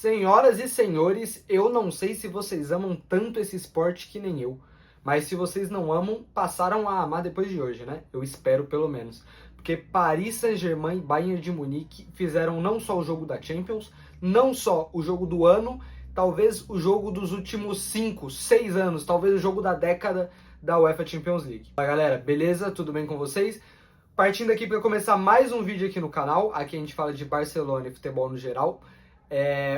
Senhoras e senhores, eu não sei se vocês amam tanto esse esporte que nem eu, mas se vocês não amam, passaram a amar depois de hoje, né? Eu espero pelo menos. Porque Paris Saint-Germain e Bayern de Munique fizeram não só o jogo da Champions, não só o jogo do ano, talvez o jogo dos últimos 5, 6 anos, talvez o jogo da década da UEFA Champions League. Fala galera, beleza? Tudo bem com vocês? Partindo aqui para começar mais um vídeo aqui no canal, aqui a gente fala de Barcelona e futebol no geral.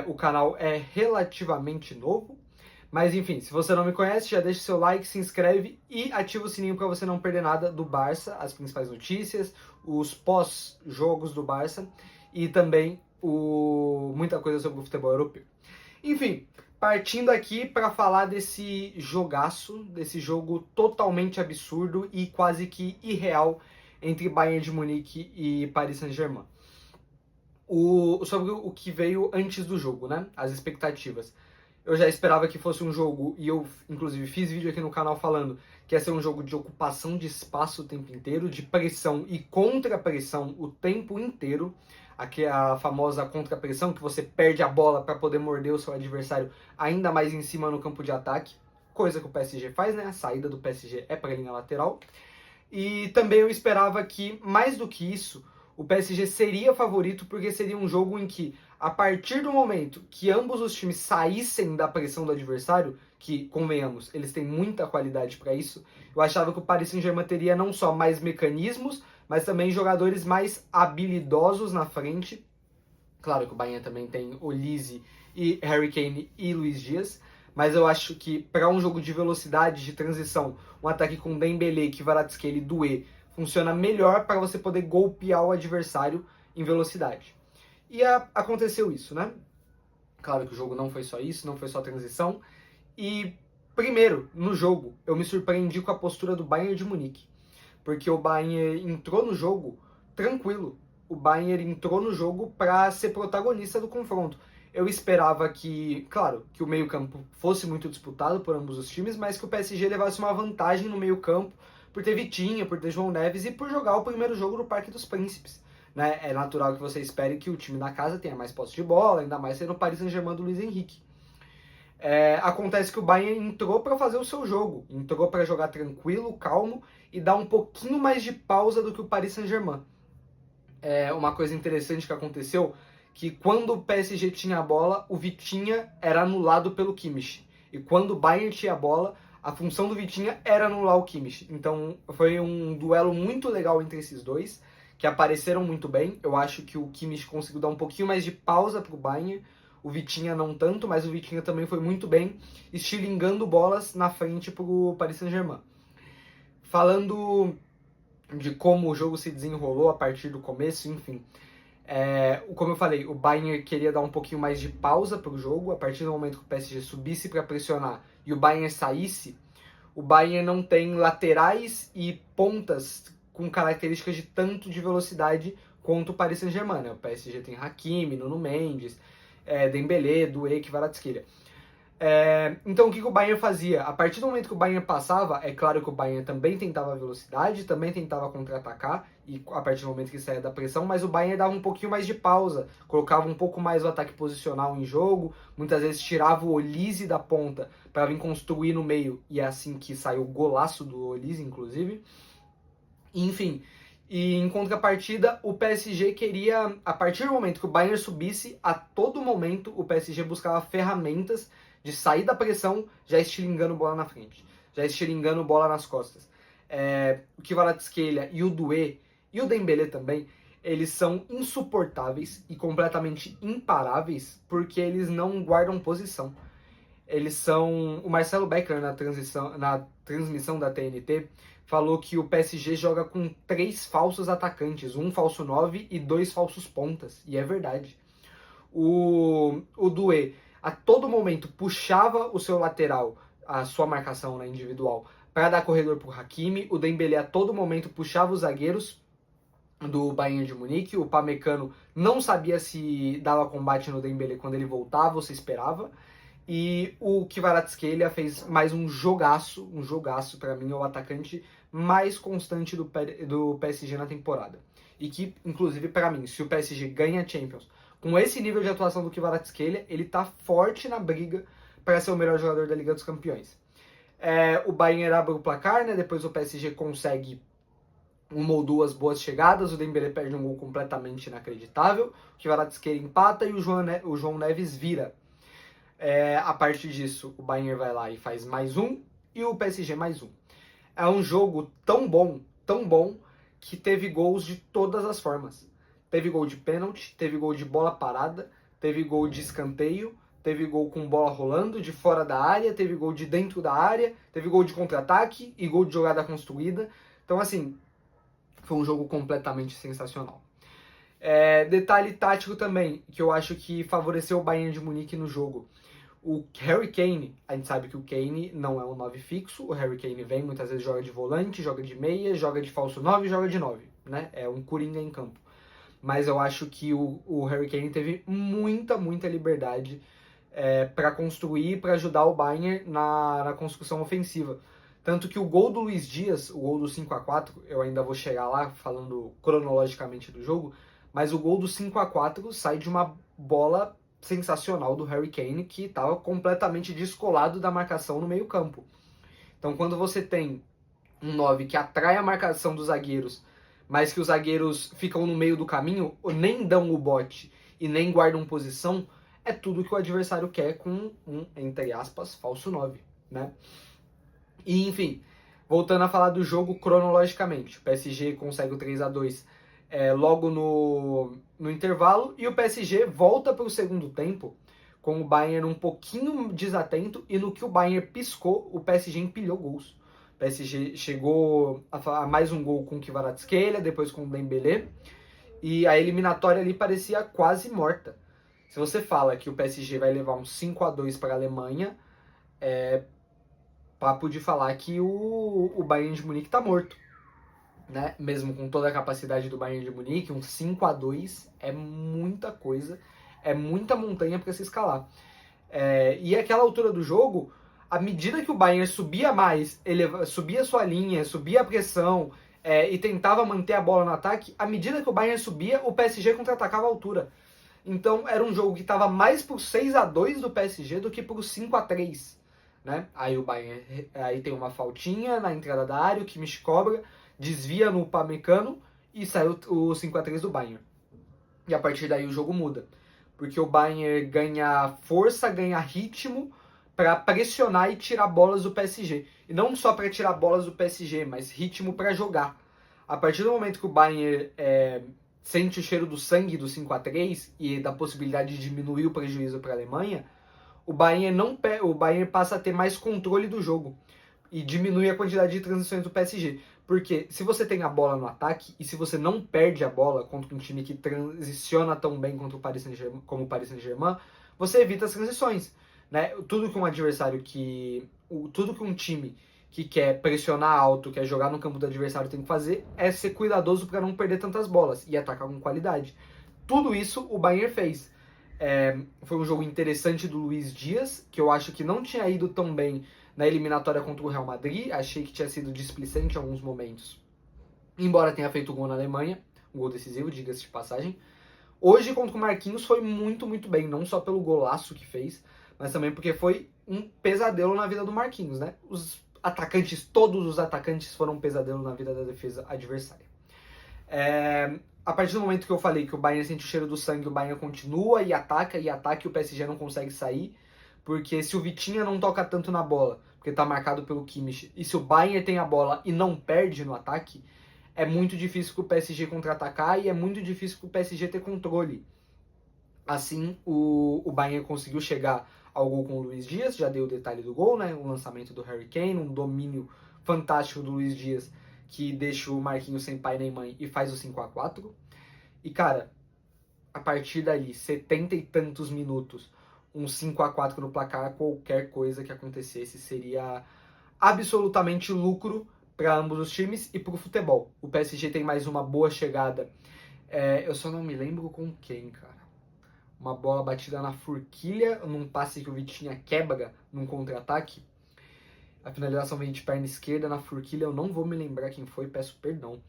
O canal é relativamente novo, mas enfim, se você não me conhece, já deixa seu like, se inscreve e ativa o sininho para você não perder nada do Barça, as principais notícias, os pós-jogos do Barça e também muita coisa sobre o futebol europeu. Enfim, partindo aqui para falar desse jogaço, desse jogo totalmente absurdo e quase que irreal entre Bayern de Munique e Paris Saint-Germain. Sobre o que veio antes do jogo, né? As expectativas. Eu já esperava que fosse um jogo, e eu inclusive fiz vídeo aqui no canal falando que ia ser um jogo de ocupação de espaço o tempo inteiro, de pressão e contra-pressão o tempo inteiro. Aqui é a famosa contra-pressão, que você perde a bola para poder morder o seu adversário ainda mais em cima no campo de ataque. Coisa que o PSG faz, né? A saída do PSG é para a linha lateral. E também eu esperava que, mais do que isso, o PSG seria favorito porque seria um jogo em que, a partir do momento que ambos os times saíssem da pressão do adversário, que, convenhamos, eles têm muita qualidade para isso, eu achava que o Paris Saint-Germain teria não só mais mecanismos, mas também jogadores mais habilidosos na frente. Claro que o Bayern também tem Olise e Harry Kane e Luiz Dias, mas eu acho que para um jogo de velocidade, de transição, um ataque com Dembélé, Kvaratskhelia e Doué, funciona melhor para você poder golpear o adversário em velocidade. E aconteceu isso, né? Claro que o jogo não foi só isso, não foi só transição. E, primeiro, no jogo, eu me surpreendi com a postura do Bayern de Munique. Porque o Bayern entrou no jogo tranquilo. O Bayern entrou no jogo para ser protagonista do confronto. Eu esperava que, claro, que o meio-campo fosse muito disputado por ambos os times, mas que o PSG levasse uma vantagem no meio-campo por ter Vitinha, por ter João Neves e por jogar o primeiro jogo no Parque dos Príncipes. Né? É natural que você espere que o time da casa tenha mais posse de bola, ainda mais sendo o Paris Saint-Germain do Luiz Henrique. Acontece que o Bayern entrou para fazer o seu jogo, entrou para jogar tranquilo, calmo e dar um pouquinho mais de pausa do que o Paris Saint-Germain. Uma coisa interessante que aconteceu, que quando o PSG tinha a bola, o Vitinha era anulado pelo Kimmich. E quando o Bayern tinha a bola, a função do Vitinha era anular o Kimmich. Então foi um duelo muito legal entre esses dois, que apareceram muito bem. Eu acho que o Kimmich conseguiu dar um pouquinho mais de pausa para o Bayern, o Vitinha não tanto, mas o Vitinha também foi muito bem, estilingando bolas na frente para o Paris Saint-Germain. Falando de como o jogo se desenrolou a partir do começo, enfim. Como eu falei, o Bayern queria dar um pouquinho mais de pausa para o jogo. A partir do momento que o PSG subisse para pressionar e o Bayern saísse, o Bayern não tem laterais e pontas com características de tanto de velocidade quanto o Paris Saint-Germain. Né? O PSG tem Hakimi, Nuno Mendes, Dembélé, Doué, Kvaratskhelia. Então o que o Bayern fazia? A partir do momento que o Bayern passava, é claro que o Bayern também tentava velocidade, também tentava contra-atacar, e a partir do momento que saía da pressão, mas o Bayern dava um pouquinho mais de pausa, colocava um pouco mais o ataque posicional em jogo, muitas vezes tirava o Olise da ponta para vir construir no meio, e é assim que saiu o golaço do Olise, inclusive. Enfim, e em contrapartida, o PSG queria, a partir do momento que o Bayern subisse, a todo momento o PSG buscava ferramentas de sair da pressão, já estilingando bola na frente, já estilingando bola nas costas. O Kvaratskhelia e o Doué, e o Dembélé também, eles são insuportáveis e completamente imparáveis, porque eles não guardam posição. Eles são... O Marcelo Becker, na transmissão da TNT, falou que o PSG joga com 3 falsos atacantes, um falso 9 e 2 falsos pontas, e é verdade. O Doué, a todo momento, puxava o seu lateral, a sua marcação, né, individual, para dar corredor para o Hakimi. O Dembélé, a todo momento, puxava os zagueiros do Bayern de Munique. O Pamecano não sabia se dava combate no Dembélé quando ele voltava ou se esperava. E o Kvaratskhelia fez mais um jogaço para mim, é o atacante mais constante do PSG na temporada. E que, inclusive, para mim, se o PSG ganha a Champions com esse nível de atuação do Kvaratskhelia, ele tá forte na briga para ser o melhor jogador da Liga dos Campeões. O Bayern abre o placar, né? Depois o PSG consegue uma ou duas boas chegadas, o Dembélé perde um gol completamente inacreditável, o Kvaratskhelia empata e o João Neves vira. A partir disso, o Bayern vai lá e faz mais um, e o PSG mais um. É um jogo tão bom, que teve gols de todas as formas. Teve gol de pênalti, teve gol de bola parada, teve gol de escanteio, teve gol com bola rolando de fora da área, teve gol de dentro da área, teve gol de contra-ataque e gol de jogada construída. Então, assim, foi um jogo completamente sensacional. Detalhe tático também, que eu acho que favoreceu o Bayern de Munique no jogo. O Harry Kane, a gente sabe que o Kane não é um 9 fixo, o Harry Kane vem, muitas vezes joga de volante, joga de meia, joga de falso 9 e joga de 9, né? É um coringa em campo. Mas eu acho que o Harry Kane teve muita liberdade para construir, para ajudar o Bayern na construção ofensiva. Tanto que o gol do Luiz Dias, o gol do 5-4, eu ainda vou chegar lá falando cronologicamente do jogo, mas o gol do 5-4 sai de uma bola sensacional do Harry Kane, que estava completamente descolado da marcação no meio campo. Então quando você tem um 9 que atrai a marcação dos zagueiros, mas que os zagueiros ficam no meio do caminho, ou nem dão o bote e nem guardam posição, é tudo que o adversário quer com um, entre aspas, falso 9, né? E, enfim, voltando a falar do jogo cronologicamente, o PSG consegue o 3-2 logo no intervalo, e o PSG volta para o segundo tempo com o Bayern um pouquinho desatento, e no que o Bayern piscou, o PSG empilhou gols. O PSG chegou a mais um gol com o Kvaratskhelia, depois com o Dembélé, e a eliminatória ali parecia quase morta. Se você fala que o PSG vai levar um 5-2 para a Alemanha, papo de falar que o Bayern de Munique está morto, né? Mesmo com toda a capacidade do Bayern de Munique, um 5-2 é muita coisa, é muita montanha para se escalar. E aquela altura do jogo, à medida que o Bayern subia mais, subia sua linha, subia a pressão e tentava manter a bola no ataque, à medida que o Bayern subia, o PSG contra-atacava a altura. Então era um jogo que estava mais pro 6-2 do PSG do que pro 5-3. Né? Aí o Bayern tem uma faltinha na entrada da área, o Kimmich cobra, desvia no Upamecano e sai o 5-3 do Bayern. E a partir daí o jogo muda, porque o Bayern ganha força, ganha ritmo para pressionar e tirar bolas do PSG. E não só para tirar bolas do PSG, mas ritmo para jogar. A partir do momento que o Bayern sente o cheiro do sangue do 5-3 e da possibilidade de diminuir o prejuízo para a Alemanha, o Bayern passa a ter mais controle do jogo e diminui a quantidade de transições do PSG. Porque se você tem a bola no ataque e se você não perde a bola contra um time que transiciona tão bem contra como o Paris Saint-Germain, você evita as transições. Né? Tudo que um time que quer pressionar alto, quer jogar no campo do adversário tem que fazer é ser cuidadoso para não perder tantas bolas e atacar com qualidade. Tudo isso o Bayern fez. Foi um jogo interessante do Luiz Dias, que eu acho que não tinha ido tão bem na eliminatória contra o Real Madrid, achei que tinha sido displicente em alguns momentos, embora tenha feito o gol na Alemanha, um gol decisivo, diga-se de passagem. Hoje contra o Marquinhos foi muito bem, não só pelo golaço que fez, mas também porque foi um pesadelo na vida do Marquinhos, né? Todos os atacantes foram um pesadelo na vida da defesa adversária. A partir do momento que eu falei que o Bayern sente o cheiro do sangue, o Bayern continua e ataca, e o PSG não consegue sair, porque se o Vitinha não toca tanto na bola, porque tá marcado pelo Kimmich, e se o Bayern tem a bola e não perde no ataque, é muito difícil pro PSG contra-atacar e é muito difícil pro PSG ter controle. Assim, o Bayern conseguiu chegar ao gol com o Luiz Dias, já deu o detalhe do gol, né? O lançamento do Harry Kane, um domínio fantástico do Luiz Dias, que deixa o Marquinhos sem pai nem mãe e faz o 5-4. E, cara, a partir dali, 70 e tantos minutos, um 5-4 no placar, qualquer coisa que acontecesse seria absolutamente lucro para ambos os times e para o futebol. O PSG tem mais uma boa chegada. Eu só não me lembro com quem, cara. Uma bola batida na forquilha, num passe que o Vitinha quebra num contra-ataque. A finalização veio de perna esquerda na forquilha, eu não vou me lembrar quem foi, peço perdão.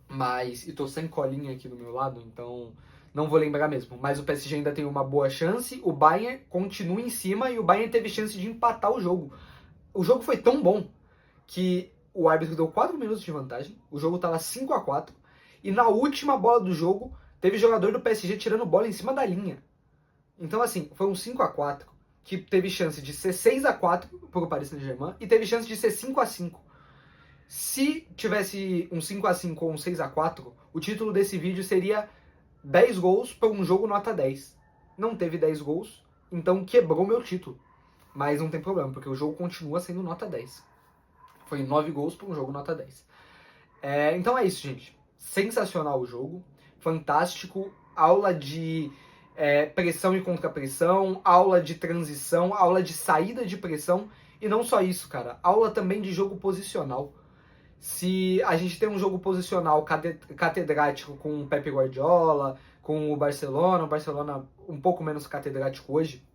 Mas, e tô sem colinha aqui do meu lado, então Não vou lembrar mesmo, mas o PSG ainda tem uma boa chance, o Bayern continua em cima e o Bayern teve chance de empatar o jogo. O jogo foi tão bom que o árbitro deu 4 minutos de vantagem, o jogo estava 5-4 e na última bola do jogo teve jogador do PSG tirando bola em cima da linha. Então assim, foi um 5-4 que teve chance de ser 6-4 para o Paris Saint-Germain e teve chance de ser 5-5. Se tivesse um 5-5 ou um 6-4, o título desse vídeo seria 10 gols para um jogo nota 10. Não teve 10 gols, então quebrou meu título. Mas não tem problema, porque o jogo continua sendo nota 10. Foi 9 gols para um jogo nota 10. Então é isso, gente. Sensacional o jogo. Fantástico. Aula de pressão e contra-pressão. Aula de transição. Aula de saída de pressão. E não só isso, cara. Aula também de jogo posicional. Se a gente tem um jogo posicional catedrático com o Pep Guardiola, com o Barcelona um pouco menos catedrático hoje,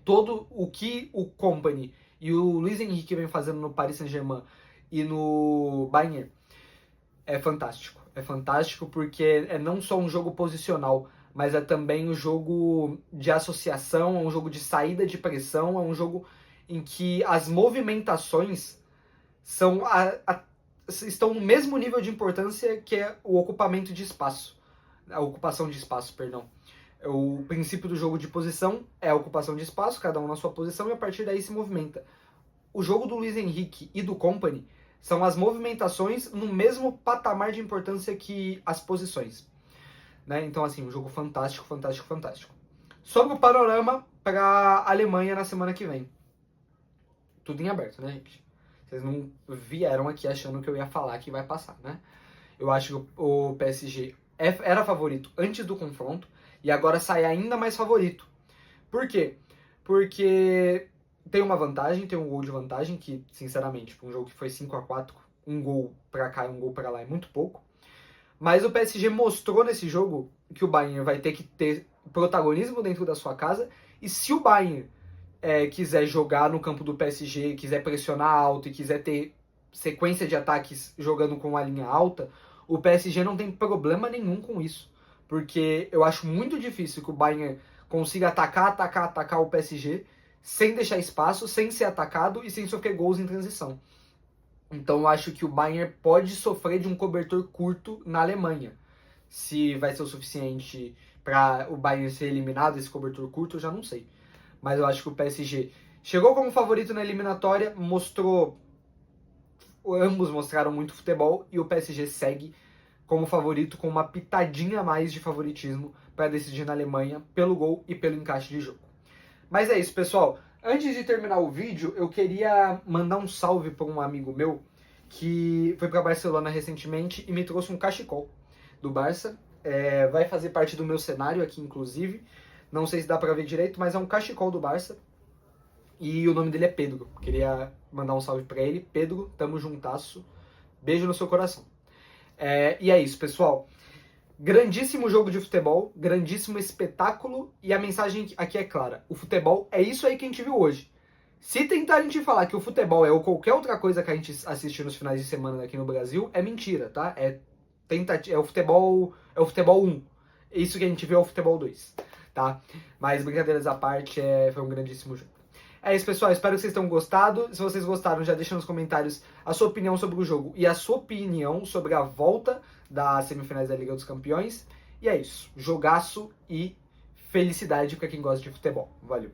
todo o que o Kompany e o Luis Henrique vem fazendo no Paris Saint-Germain e no Bayern é fantástico. É fantástico porque é não só um jogo posicional, mas é também um jogo de associação, é um jogo de saída de pressão, é um jogo em que as movimentações estão no mesmo nível de importância que é o ocupamento de espaço. A ocupação de espaço, perdão. O princípio do jogo de posição é a ocupação de espaço, cada um na sua posição, e a partir daí se movimenta. O jogo do Luis Henrique e do Kompany são as movimentações no mesmo patamar de importância que as posições. Né? Então, assim, um jogo fantástico, fantástico, fantástico. Sobre o panorama para a Alemanha na semana que vem. Tudo em aberto, né, gente? Vocês não vieram aqui achando que eu ia falar que vai passar, né? Eu acho que o PSG era favorito antes do confronto e agora sai ainda mais favorito. Por quê? Porque tem uma vantagem, tem um gol de vantagem que, sinceramente, um jogo que foi 5-4, um gol pra cá e um gol pra lá é muito pouco. Mas o PSG mostrou nesse jogo que o Bayern vai ter que ter protagonismo dentro da sua casa e se o Bayern quiser jogar no campo do PSG, quiser pressionar alto e quiser ter sequência de ataques jogando com a linha alta, o PSG não tem problema nenhum com isso. Porque eu acho muito difícil que o Bayern consiga atacar o PSG sem deixar espaço, sem ser atacado e sem sofrer gols em transição. Então eu acho que o Bayern pode sofrer de um cobertor curto na Alemanha. Se vai ser o suficiente para o Bayern ser eliminado, esse cobertor curto, eu já não sei. Mas eu acho que o PSG chegou como favorito na eliminatória, ambos mostraram muito futebol e o PSG segue como favorito com uma pitadinha a mais de favoritismo para decidir na Alemanha pelo gol e pelo encaixe de jogo. Mas é isso, pessoal. Antes de terminar o vídeo, eu queria mandar um salve para um amigo meu que foi para Barcelona recentemente e me trouxe um cachecol do Barça. Vai fazer parte do meu cenário aqui, inclusive. Não sei se dá pra ver direito, mas é um cachecol do Barça. E o nome dele é Pedro. Queria mandar um salve pra ele. Pedro, tamo juntasso. Beijo no seu coração. E é isso, pessoal. Grandíssimo jogo de futebol, grandíssimo espetáculo. E a mensagem aqui é clara. O futebol é isso aí que a gente viu hoje. Se tentarem te falar que o futebol é ou qualquer outra coisa que a gente assiste nos finais de semana aqui no Brasil, é mentira, tá? É o futebol 1. Isso que a gente vê é o futebol 2. Tá? Mas brincadeiras à parte, foi um grandíssimo jogo. É isso, pessoal. Espero que vocês tenham gostado. Se vocês gostaram, já deixa nos comentários a sua opinião sobre o jogo e a sua opinião sobre a volta das semifinais da Liga dos Campeões. E é isso. Jogaço e felicidade para quem gosta de futebol. Valeu.